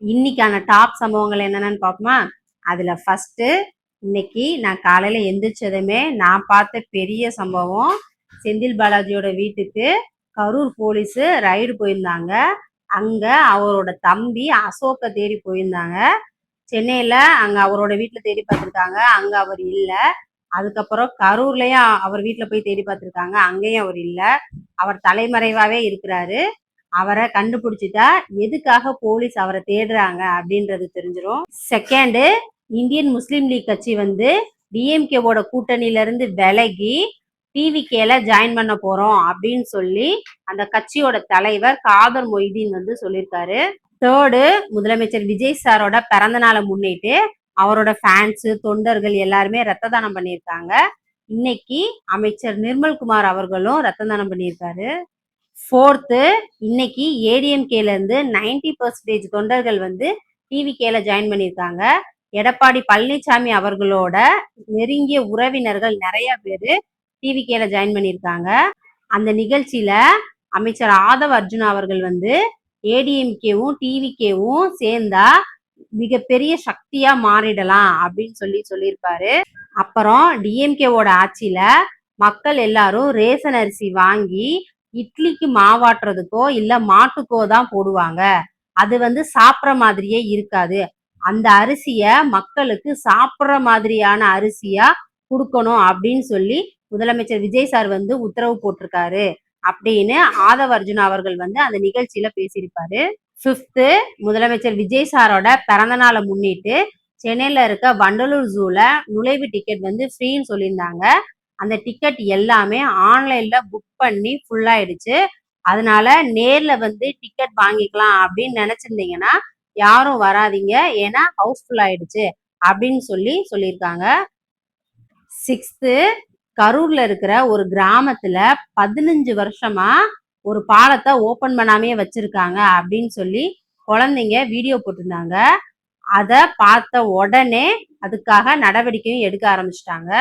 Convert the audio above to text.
இன்னைக்கான டாப் சம்பவங்கள் என்னென்னு பார்ப்போமா? அதுல ஃபர்ஸ்ட், இன்னைக்கு நான் காலையில எந்திரிச்சதுமே நான் பார்த்த பெரிய சம்பவம், செந்தில் பாலாஜியோட வீட்டுக்கு கரூர் போலீஸ் ரைடு போயிருந்தாங்க. அங்க அவரோட தம்பி அசோக்க தேடி போயிருந்தாங்க. சென்னையில அங்க அவரோட வீட்டுல தேடி பார்த்திருக்காங்க, அங்க அவர் இல்ல. அதுக்கப்புறம் கரூர்லயும் அவர் வீட்டுல போய் தேடி பார்த்திருக்காங்க, அங்கேயும் அவர் இல்ல. அவர் தலைமறைவாவே இருக்கிறாரு. அவரை கண்டுபிடிச்சிட்டா எதுக்காக போலீஸ் அவரை தேடுறாங்க அப்படின்றது தெரிஞ்சிடும். செகண்ட், இந்தியன் முஸ்லீம் லீக் கட்சி வந்து டிஎம்கேவோட கூட்டணியில இருந்து விலகி டிவிகேல ஜாயின் பண்ண போறோம் அப்படின்னு சொல்லி அந்த கட்சியோட தலைவர் காதர் மொய்தீன் வந்து சொல்லியிருக்காரு. தேர்டு, முதலமைச்சர் விஜய் சாரோட பிறந்த நாளை முன்னிட்டு அவரோட ஃபேன்ஸ் தொண்டர்கள் எல்லாருமே ரத்த தானம் பண்ணியிருக்காங்க. இன்னைக்கு அமைச்சர் நிர்மல்குமார் அவர்களும் ரத்த தானம் பண்ணியிருக்காரு. ஃபோர்த்து, இன்னைக்கு ஏடிஎம்கேல இருந்து 90% தொண்டர்கள் வந்து டிவிகேல ஜாயின் பண்ணியிருக்காங்க. எடப்பாடி பழனிசாமி அவர்களோட நெருங்கிய உறவினர்கள் நிறைய பேரு டிவிகேல ஜாயின் பண்ணியிருக்காங்க. அந்த நிகழ்ச்சியில அமைச்சர் ஆதவ் அர்ஜுனா அவர்கள் வந்து ஏடிஎம்கேவும் டிவிகேவும் சேர்ந்தா மிகப்பெரிய சக்தியா மாறிடலாம் அப்படின்னு சொல்லியிருப்பாரு. அப்புறம் டிஎம்கேவோட ஆட்சியில மக்கள் எல்லாரும் ரேஷன் அரிசி வாங்கி இட்லிக்கு மாவாட்டுறதுக்கோ இல்ல மாட்டுக்கோ தான் போடுவாங்க. அது வந்து சாப்பிட்ற மாதிரியே இருக்காது. அந்த அரிசிய மக்களுக்கு சாப்பிட்ற மாதிரியான அரிசியா கொடுக்கணும் அப்படின்னு சொல்லி முதலமைச்சர் விஜய் சார் வந்து உத்தரவு போட்டிருக்காரு அப்படின்னு ஆதவ் அர்ஜுனா அவர்கள் வந்து அந்த நிகழ்ச்சியில பேசியிருப்பாரு. ஃபிஃப்த்து, முதலமைச்சர் விஜய் சாரோட பிறந்த நாளை முன்னிட்டு சென்னையில இருக்க வண்டலூர் ஜூல நுழைவு டிக்கெட் வந்து ஃப்ரீன்னு சொல்லியிருந்தாங்க. அந்த டிக்கெட் எல்லாமே ஆன்லைன்ல புக் பண்ணி ஃபுல் ஆயிடுச்சு. அதனால நேர்ல வந்து டிக்கெட் வாங்கிக்கலாம் அப்படின்னு நினைச்சிருந்தீங்கன்னா யாரும் வராதீங்க, ஏன்னா ஹவுஸ்ஃபுல் ஆயிடுச்சு அப்படின்னு சொல்லியிருக்காங்க. சிக்ஸ்த்து, கரூர்ல இருக்கிற ஒரு கிராமத்துல 15 வருஷமா ஒரு பாலத்தை ஓபன் பண்ணாமே வச்சிருக்காங்க அப்படின்னு சொல்லி குழந்தைங்க வீடியோ போட்டிருந்தாங்க. அதை பார்த்த உடனே அதுக்காக நடவடிக்கையும் எடுக்க ஆரம்பிச்சிட்டாங்க.